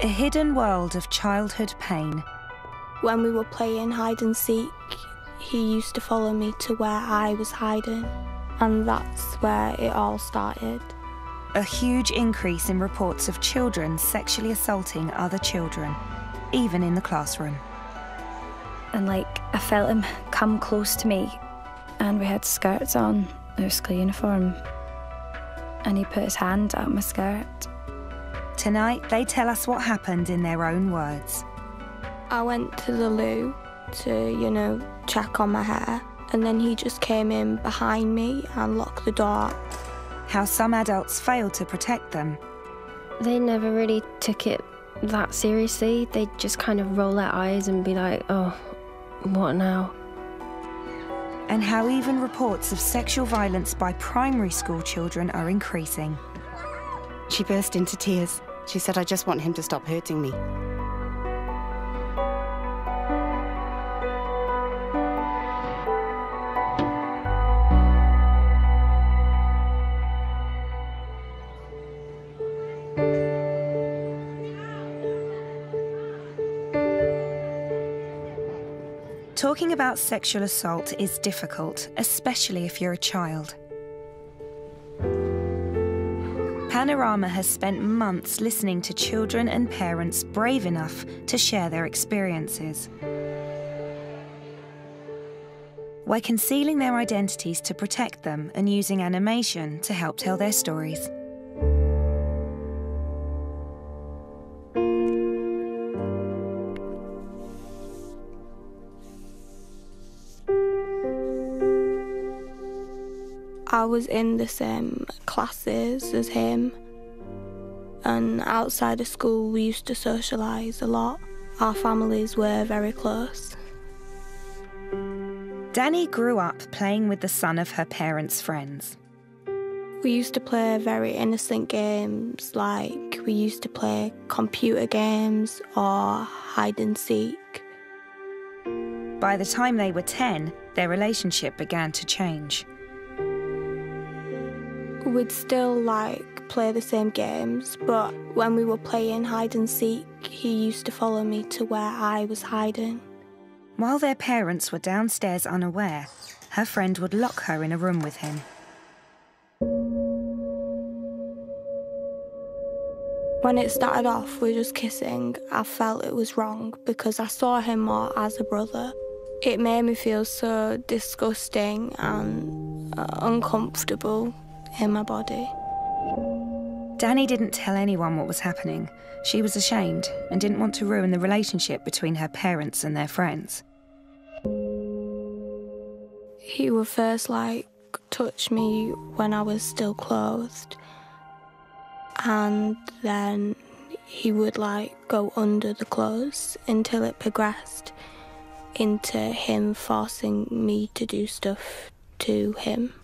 A hidden world of childhood pain. When we were playing hide and seek, he used to follow me to where I was hiding, and that's where it all started. A huge increase in reports of children sexually assaulting other children, even in the classroom. And I felt him come close to me, and we had skirts on, our school uniform, and he put his hand up my skirt. Tonight, they tell us what happened in their own words. I went to the loo to, check on my hair, and then he just came in behind me and locked the door. How some adults failed to protect them. They never really took it that seriously. They'd just kind of roll their eyes and be like, oh, what now? And how even reports of sexual violence by primary school children are increasing. She burst into tears. She said, I just want him to stop hurting me. Talking about sexual assault is difficult, especially if you're a child. Panorama has spent months listening to children and parents brave enough to share their experiences. By concealing their identities to protect them and using animation to help tell their stories. I was in the same classes as him, and outside of school we used to socialise a lot. Our families were very close. Danny grew up playing with the son of her parents' friends. We used to play very innocent games, like we used to play computer games or hide and seek. By the time they were 10, their relationship began to change. We'd still play the same games, but when we were playing hide and seek, he used to follow me to where I was hiding. While their parents were downstairs unaware, her friend would lock her in a room with him. When it started off with just kissing, I felt it was wrong because I saw him more as a brother. It made me feel so disgusting and uncomfortable in my body. Danny didn't tell anyone what was happening. She was ashamed and didn't want to ruin the relationship between her parents and their friends. He would first touch me when I was still clothed, and then he would go under the clothes until it progressed into him forcing me to do stuff to him.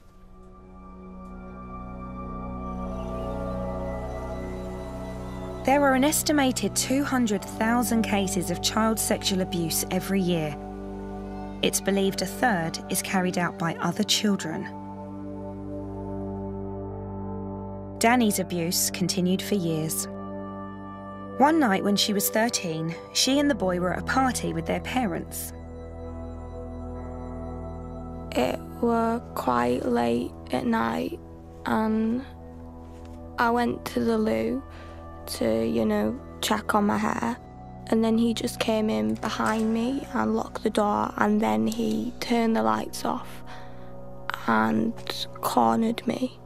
There are an estimated 200,000 cases of child sexual abuse every year. It's believed a third is carried out by other children. Danny's abuse continued for years. One night when she was 13, she and the boy were at a party with their parents. It was quite late at night, and I went to the loo to, check on my hair. And then he just came in behind me and locked the door, and then he turned the lights off and cornered me.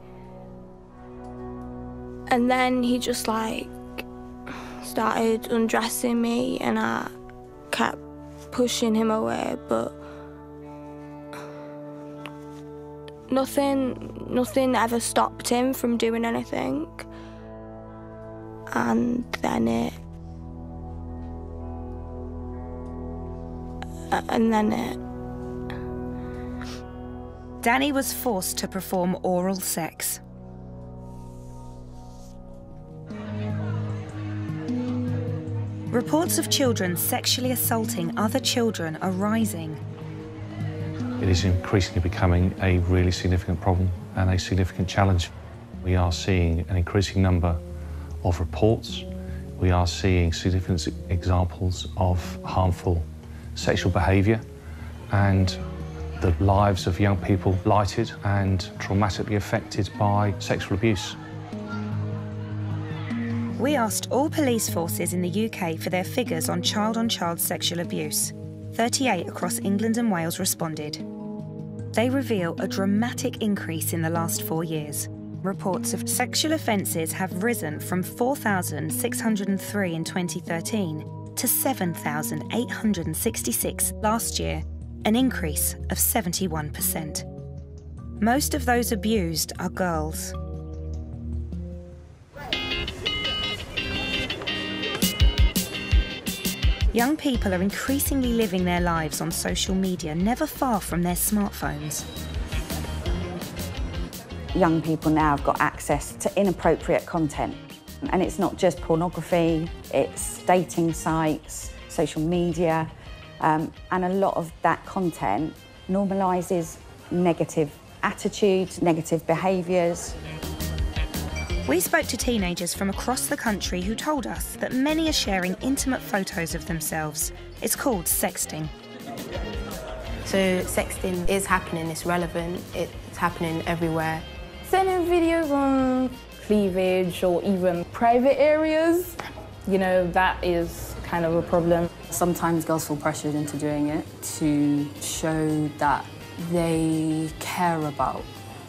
And then he just started undressing me, and I kept pushing him away, but nothing ever stopped him from doing anything. And then Danny was forced to perform oral sex. Reports of children sexually assaulting other children are rising. It is increasingly becoming a really significant problem and a significant challenge. We are seeing an increasing number of reports. We are seeing significant examples of harmful sexual behaviour and the lives of young people blighted and traumatically affected by sexual abuse. We asked all police forces in the UK for their figures on child sexual abuse. 38 across England and Wales responded. They reveal a dramatic increase in the last 4 years. Reports of sexual offences have risen from 4,603 in 2013 to 7,866 last year, an increase of 71%. Most of those abused are girls. Young people are increasingly living their lives on social media, never far from their smartphones. Young people now have got access to inappropriate content. And it's not just pornography, it's dating sites, social media, and a lot of that content normalises negative attitudes, negative behaviours. We spoke to teenagers from across the country who told us that many are sharing intimate photos of themselves. It's called sexting. So sexting is happening, it's relevant, it's happening everywhere. Sending videos on cleavage or even private areas, you know, that is kind of a problem. Sometimes girls feel pressured into doing it to show that they care about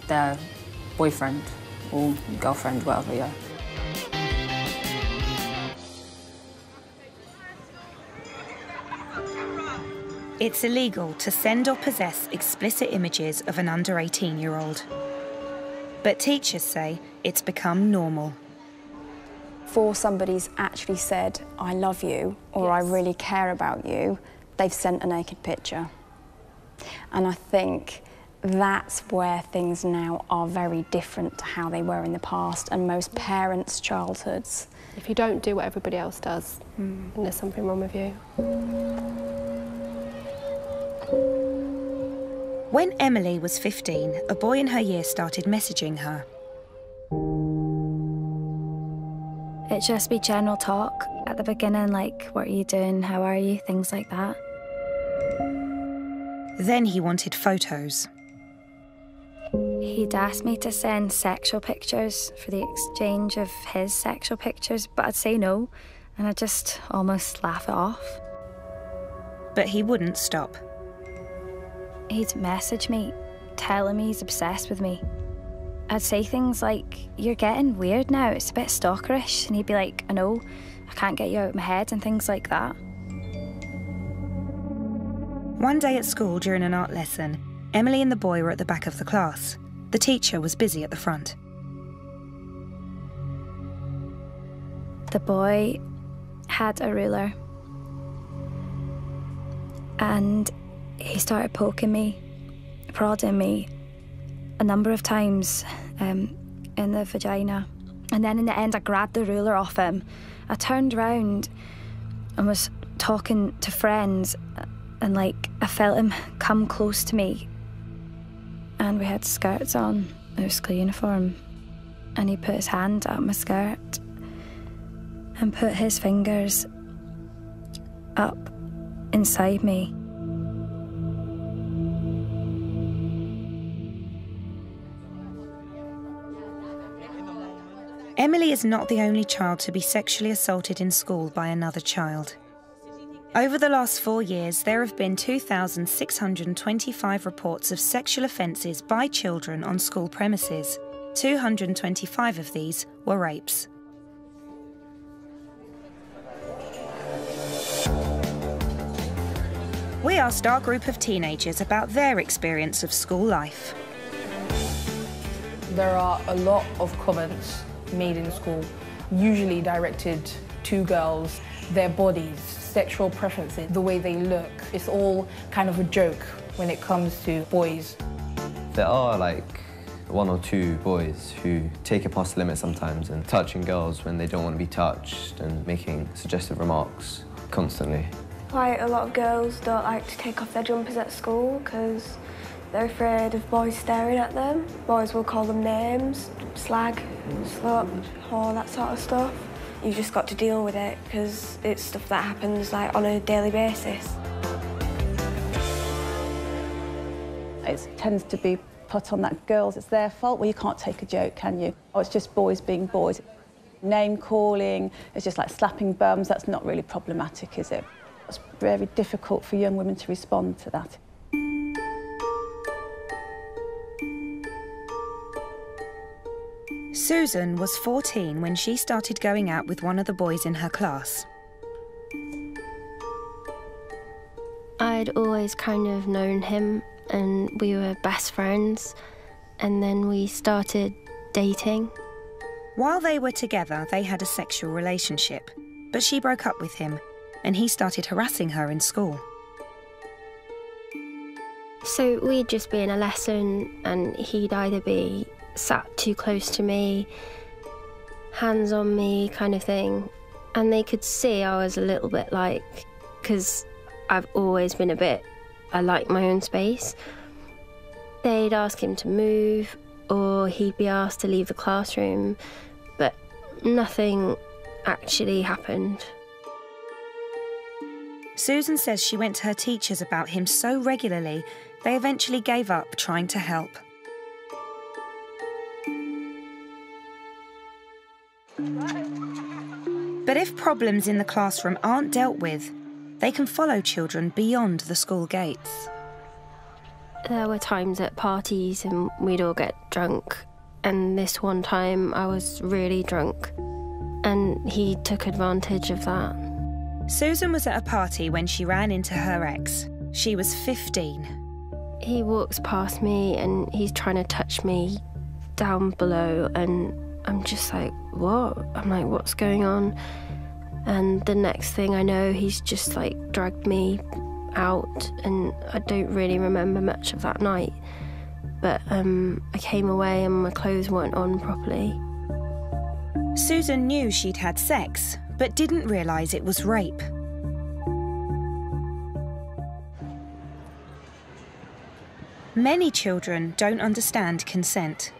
their boyfriend or girlfriend, whatever, yeah. It's illegal to send or possess explicit images of an under 18-year-old. But teachers say it's become normal. Before somebody's actually said, I love you, or I really care about you, they've sent a naked picture. And I think that's where things now are very different to how they were in the past and most parents' childhoods. If you don't do what everybody else does, then there's something wrong with you. When Emily was 15, a boy in her year started messaging her. It'd just be general talk at the beginning, like, what are you doing, how are you, things like that. Then he wanted photos. He'd asked me to send sexual pictures for the exchange of his sexual pictures, but I'd say no, and I'd just almost laugh it off. But he wouldn't stop. He'd message me, telling me he's obsessed with me. I'd say things like, you're getting weird now, it's a bit stalkerish, and he'd be like, I know, I can't get you out of my head, and things like that. One day at school during an art lesson, Emily and the boy were at the back of the class. The teacher was busy at the front. The boy had a ruler, and he started poking me, prodding me a number of times in the vagina. And then in the end, I grabbed the ruler off him. I turned around and was talking to friends, and like I felt him come close to me. And we had skirts on, our school uniform. And he put his hand up my skirt and put his fingers up inside me. Emily is not the only child to be sexually assaulted in school by another child. Over the last 4 years, there have been 2,625 reports of sexual offences by children on school premises. 225 of these were rapes. We asked our group of teenagers about their experience of school life. There are a lot of comments made in school, usually directed to girls, their bodies, sexual preferences, the way they look. It's all kind of a joke when it comes to boys. There are like 1 or 2 boys who take it past the limit sometimes and touching girls when they don't want to be touched and making suggestive remarks constantly. Quite a lot of girls don't like to take off their jumpers at school because they're afraid of boys staring at them. Boys will call them names, slag, slut, whore, that sort of stuff. you just got to deal with it because it's stuff that happens like on a daily basis. It tends to be put on that girls, it's their fault. Well, you can't take a joke, can you? Oh, it's just boys being boys. Name calling, it's just like slapping bums. That's not really problematic, is it? It's very difficult for young women to respond to that. Susan was 14 when she started going out with one of the boys in her class. I'd always kind of known him and we were best friends, and then we started dating. While they were together, they had a sexual relationship, but she broke up with him and he started harassing her in school. So we'd just be in a lesson and he'd either be sat too close to me, hands on me kind of thing, and they could see I was a little bit like, because I've always been I like my own space. They'd ask him to move or he'd be asked to leave the classroom, but nothing actually happened. Susan says she went to her teachers about him so regularly, they eventually gave up trying to help. But if problems in the classroom aren't dealt with, they can follow children beyond the school gates. There were times at parties and we'd all get drunk, and this one time I was really drunk and he took advantage of that. Susan was at a party when she ran into her ex. She was 15. He walks past me and he's trying to touch me down below, and I'm just like, what? I'm like, what's going on? And the next thing I know, he's just like dragged me out, and I don't really remember much of that night. But I came away and my clothes weren't on properly. Susan knew she'd had sex, but didn't realise it was rape. Many children don't understand consent.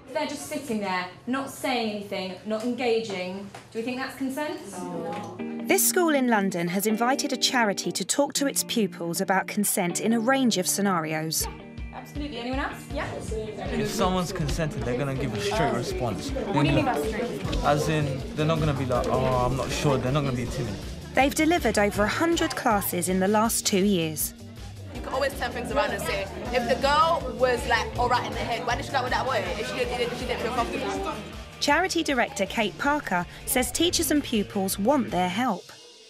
If they're just sitting there, not saying anything, not engaging, do we think that's consent? This school in London has invited a charity to talk to its pupils about consent in a range of scenarios. Absolutely. Anyone else? Yeah? If someone's consented, they're going to give a straight response. What do you mean by straight? As in, they're not going to be like, oh, I'm not sure. They're not going to be timid. They've delivered over 100 classes in the last 2 years. You can always turn things around and say, if the girl was like all right in the head, why did she go with that boy if she didn't feel comfortable? Charity director Kate Parker says teachers and pupils want their help.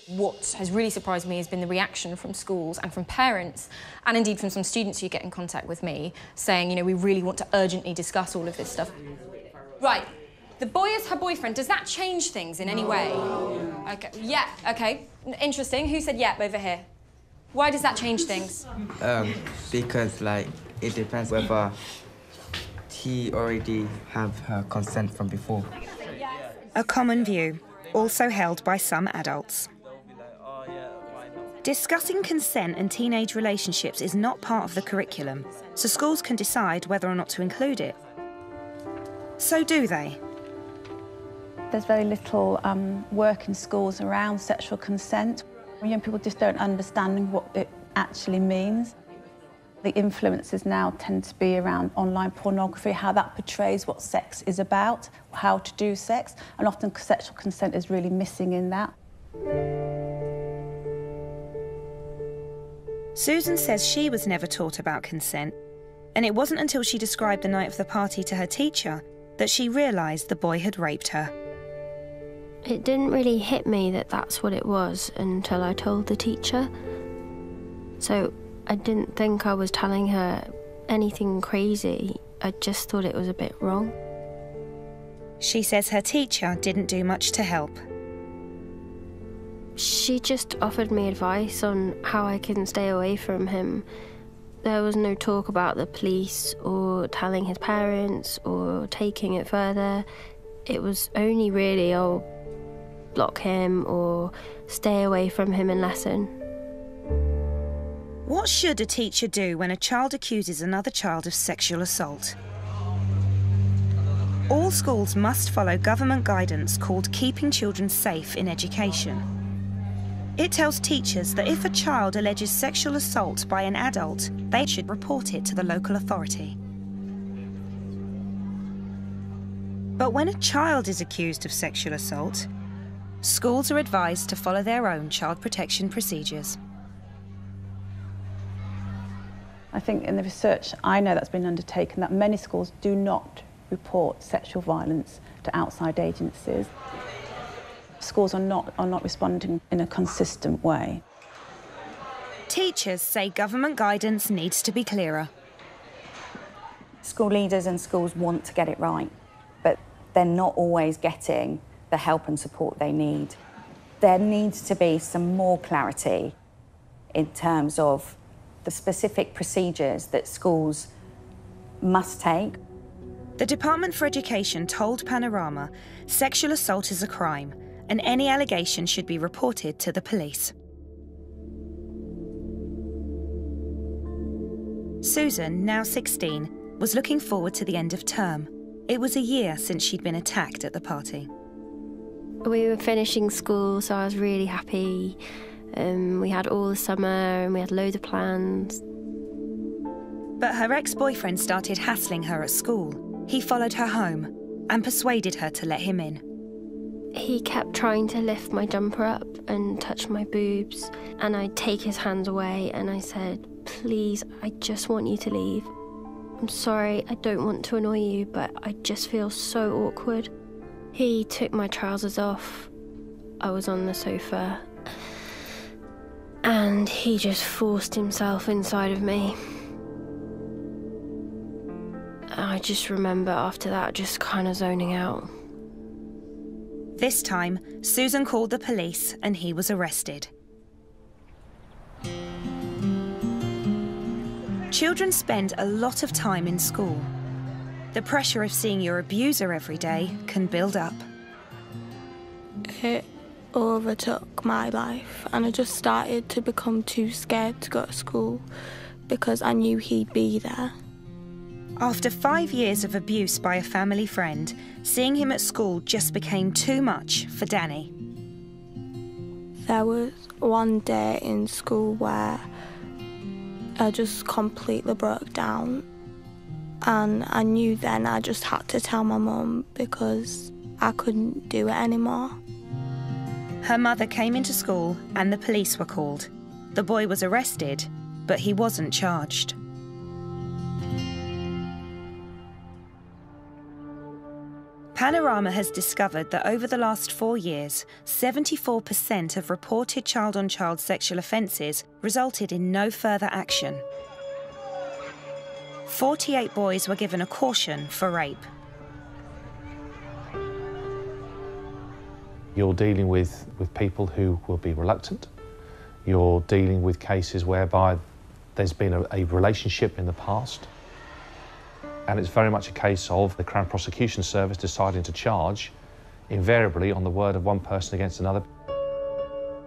What has really surprised me has been the reaction from schools and from parents, and indeed from some students who get in contact with me, saying, you know, we really want to urgently discuss all of this stuff. Right, the boy is her boyfriend. Does that change things in any way? Okay, yeah, okay. Interesting. Who said yep over here? Why does that change things? Because, like, it depends whether he already have her consent from before. A common view, also held by some adults. Discussing consent and teenage relationships is not part of the curriculum, so schools can decide whether or not to include it. So do they? There's very little work in schools around sexual consent. Young people just don't understand what it actually means. The influences now tend to be around online pornography, how that portrays what sex is about, how to do sex, and often sexual consent is really missing in that. Susan says she was never taught about consent, and it wasn't until she described the night of the party to her teacher that she realised the boy had raped her. It didn't really hit me that that's what it was until I told the teacher. So I didn't think I was telling her anything crazy. I just thought it was a bit wrong. She says her teacher didn't do much to help. She just offered me advice on how I can stay away from him. There was no talk about the police or telling his parents or taking it further. It was only really, oh, block him or stay away from him in lesson. What should a teacher do when a child accuses another child of sexual assault? All schools must follow government guidance called Keeping Children Safe in Education. It tells teachers that if a child alleges sexual assault by an adult, they should report it to the local authority. But when a child is accused of sexual assault, schools are advised to follow their own child protection procedures. I think in the research I know that's been undertaken that many schools do not report sexual violence to outside agencies. Schools are not responding in a consistent way. Teachers say government guidance needs to be clearer. School leaders and schools want to get it right, but they're not always getting the help and support they need. There needs to be some more clarity in terms of the specific procedures that schools must take. The Department for Education told Panorama sexual assault is a crime and any allegation should be reported to the police. Susan, now 16, was looking forward to the end of term. It was a year since she'd been attacked at the party. We were finishing school, so I was really happy. We had all the summer and we had loads of plans. But her ex-boyfriend started hassling her at school. He followed her home and persuaded her to let him in. He kept trying to lift my jumper up and touch my boobs, and I'd take his hands away and I said, "Please, I just want you to leave. I'm sorry, I don't want to annoy you, but I just feel so awkward." He took my trousers off. I was on the sofa and he just forced himself inside of me. I just remember after that just kind of zoning out. This time, Susan called the police and he was arrested. Children spend a lot of time in school. The pressure of seeing your abuser every day can build up. It overtook my life and I just started to become too scared to go to school because I knew he'd be there. After 5 years of abuse by a family friend, seeing him at school just became too much for Danny. There was one day in school where I just completely broke down, and I knew then I just had to tell my mum because I couldn't do it anymore. Her mother came into school and the police were called. The boy was arrested, but he wasn't charged. Panorama has discovered that over the last 4 years, 74% of reported child-on-child sexual offences resulted in no further action. 48 boys were given a caution for rape. You're dealing with people who will be reluctant. You're dealing with cases whereby there's been a relationship in the past. And it's very much a case of the Crown Prosecution Service deciding to charge, invariably on the word of one person against another.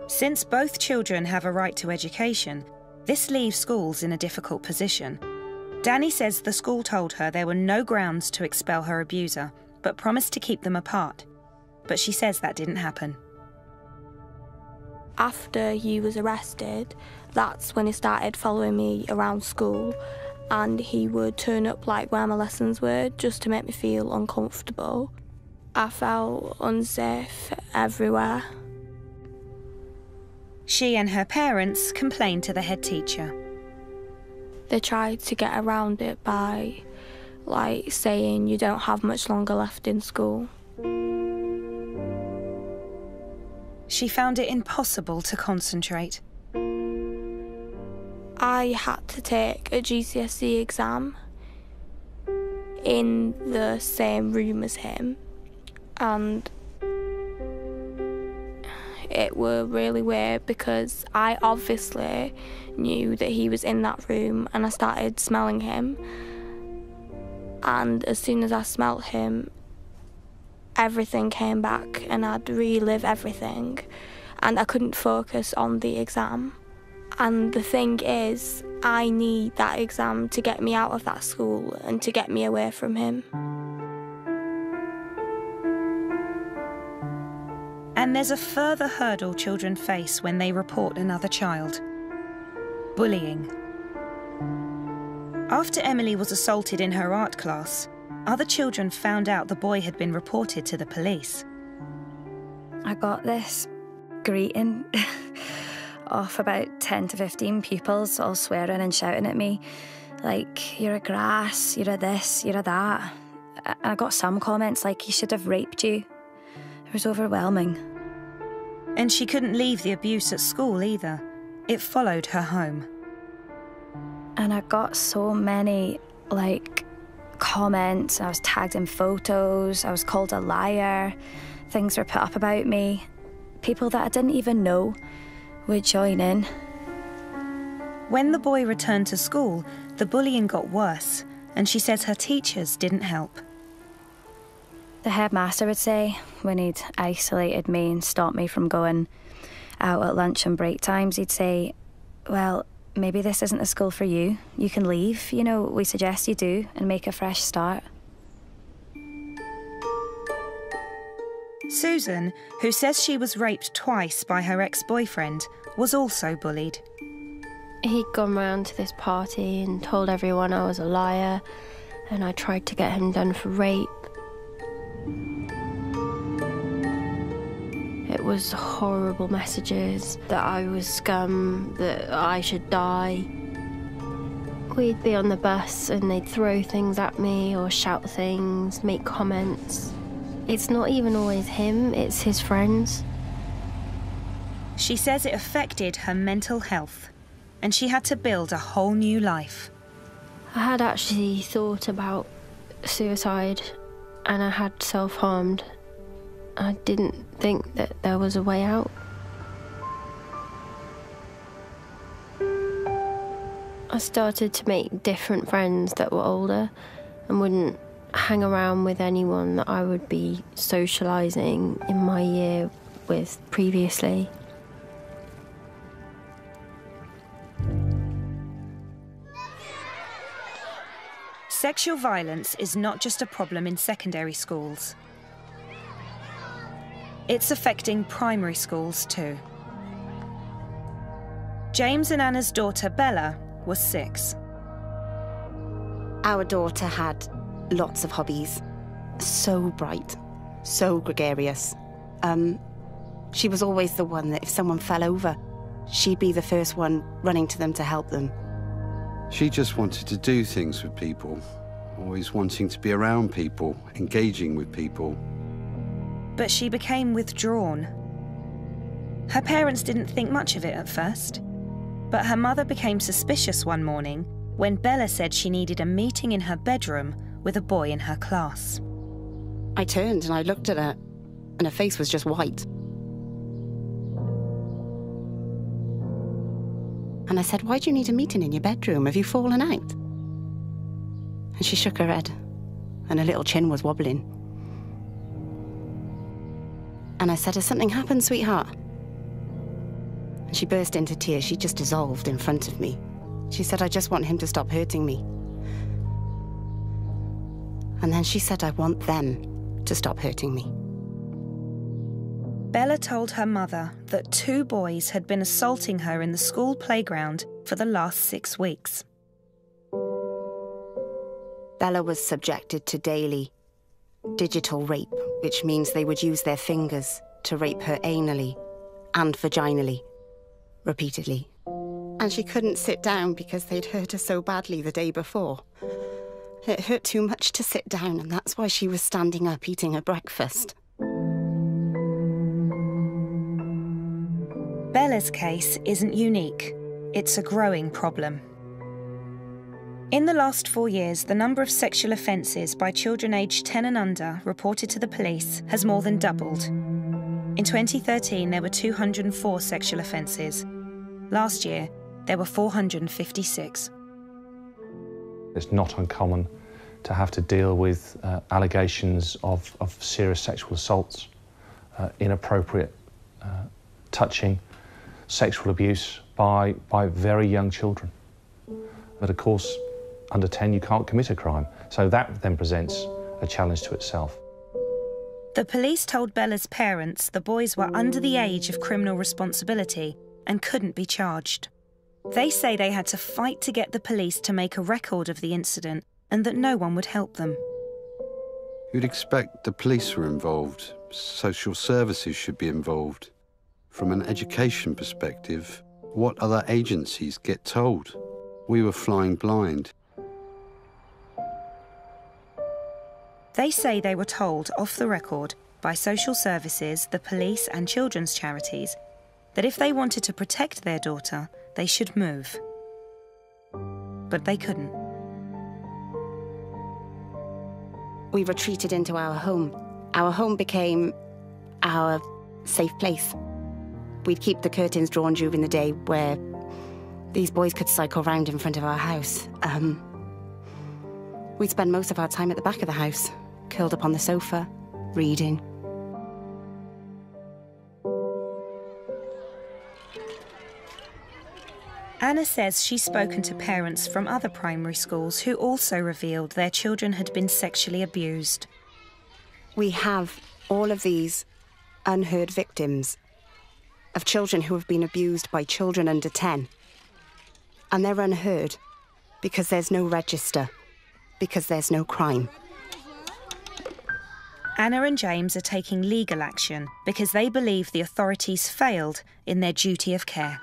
Since both children have a right to education, this leaves schools in a difficult position. Danny says the school told her there were no grounds to expel her abuser, but promised to keep them apart. But she says that didn't happen. After he was arrested, that's when he started following me around school, and he would turn up like where my lessons were just to make me feel uncomfortable. I felt unsafe everywhere. She and her parents complained to the head teacher. They tried to get around it by saying you don't have much longer left in school. She found it impossible to concentrate. I had to take a GCSE exam in the same room as him, and it were really weird because I obviously knew that he was in that room, and I started smelling him, and as soon as I smelt him, everything came back and I'd relive everything, and I couldn't focus on the exam. And the thing is, I need that exam to get me out of that school and to get me away from him. And there's a further hurdle children face when they report another child: bullying. After Emily was assaulted in her art class, other children found out the boy had been reported to the police. I got this greeting off about 10 to 15 pupils all swearing and shouting at me, like, you're a grass, you're a this, you're a that. And I got some comments like, he should have raped you. It was overwhelming. And she couldn't leave the abuse at school either. It followed her home. And I got so many, like, comments. I was tagged in photos. I was called a liar. Things were put up about me. People that I didn't even know would join in. When the boy returned to school, the bullying got worse, and she says her teachers didn't help. The headmaster would say, when he'd isolated me and stopped me from going out at lunch and break times, he'd say, well, maybe this isn't a school for you. You can leave. You know, we suggest you do and make a fresh start. Susan, who says she was raped twice by her ex-boyfriend, was also bullied. He'd gone round to this party and told everyone I was a liar, and I tried to get him done for rape. It was horrible messages, that I was scum, that I should die. We'd be on the bus and they'd throw things at me or shout things, make comments. It's not even always him, it's his friends. She says it affected her mental health, and she had to build a whole new life. I had actually thought about suicide, and I had self-harmed. I didn't think that there was a way out. I started to make different friends that were older and wouldn't hang around with anyone that I would be socialising in my year with previously. Sexual violence is not just a problem in secondary schools. It's affecting primary schools too. James and Anna's daughter, Bella, was 6. Our daughter had lots of hobbies. So bright, so gregarious. She was always the one that if someone fell over, she'd be the first one running to them to help them. She just wanted to do things with people, always wanting to be around people, engaging with people. But she became withdrawn. Her parents didn't think much of it at first, but her mother became suspicious one morning when Bella said she needed a meeting in her bedroom with a boy in her class. I turned and I looked at her, and her face was just white. And I said, why do you need a meeting in your bedroom? Have you fallen out? And she shook her head, and her little chin was wobbling. And I said, has something happened, sweetheart? And she burst into tears. She just dissolved in front of me. She said, I just want him to stop hurting me. And then she said, I want them to stop hurting me. Bella told her mother that 2 boys had been assaulting her in the school playground for the last 6 weeks. Bella was subjected to daily digital rape, which means they would use their fingers to rape her anally and vaginally, repeatedly. And she couldn't sit down because they'd hurt her so badly the day before. It hurt too much to sit down, and that's why she was standing up eating her breakfast. Bella's case isn't unique. It's a growing problem. In the last 4 years, the number of sexual offences by children aged 10 and under reported to the police has more than doubled. In 2013, there were 204 sexual offences. Last year, there were 456. It's not uncommon to have to deal with allegations of serious sexual assaults, inappropriate touching, sexual abuse by very young children. But of course, under 10, you can't commit a crime. So that then presents a challenge to itself. The police told Bella's parents the boys were under the age of criminal responsibility and couldn't be charged. They say they had to fight to get the police to make a record of the incident and that no one would help them. You'd expect the police were involved, social services should be involved. From an education perspective, what other agencies get told? We were flying blind. They say they were told off the record by social services, the police and children's charities that if they wanted to protect their daughter, they should move. But they couldn't. We retreated into our home. Our home became our safe place. We'd keep the curtains drawn during the day where these boys could cycle round in front of our house. We'd spend most of our time at the back of the house, curled up on the sofa, reading. Anna says she's spoken to parents from other primary schools who also revealed their children had been sexually abused. We have all of these unheard victims of children who have been abused by children under 10. And they're unheard because there's no register, because there's no crime. Anna and James are taking legal action because they believe the authorities failed in their duty of care.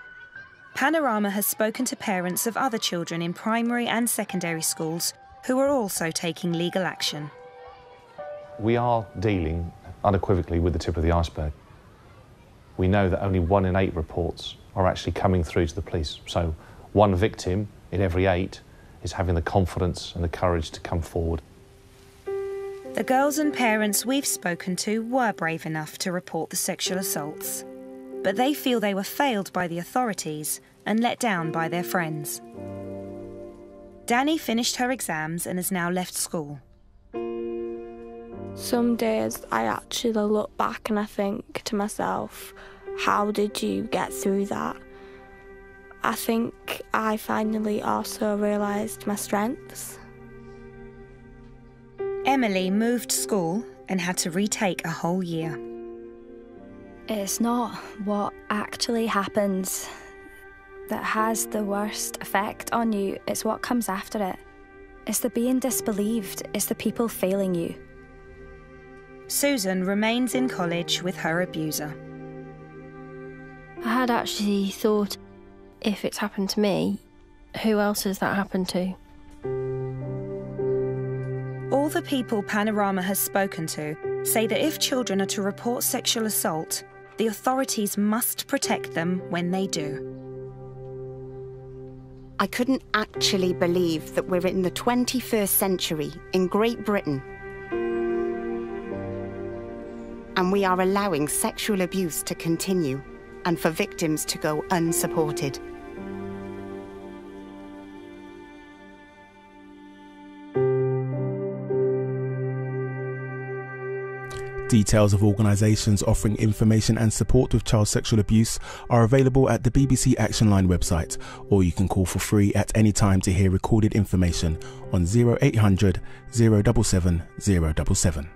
Panorama has spoken to parents of other children in primary and secondary schools who are also taking legal action. We are dealing unequivocally with the tip of the iceberg. We know that only 1 in 8 reports are actually coming through to the police. So 1 victim in every 8 is having the confidence and the courage to come forward. The girls and parents we've spoken to were brave enough to report the sexual assaults, but they feel they were failed by the authorities and let down by their friends. Danny finished her exams and has now left school. Some days I actually look back and I think to myself, how did you get through that? I think I finally also realised my strengths. Emily moved school and had to retake a whole year. It's not what actually happens that has the worst effect on you, it's what comes after it. It's the being disbelieved, it's the people failing you. Susan remains in college with her abuser. I had actually thought, if it's happened to me, who else has that happened to? All the people Panorama has spoken to say that if children are to report sexual assault, the authorities must protect them when they do. I couldn't actually believe that we're in the 21st century in Great Britain and we are allowing sexual abuse to continue and for victims to go unsupported. Details of organisations offering information and support with child sexual abuse are available at the BBC Action Line website, or you can call for free at any time to hear recorded information on 0800 077 077.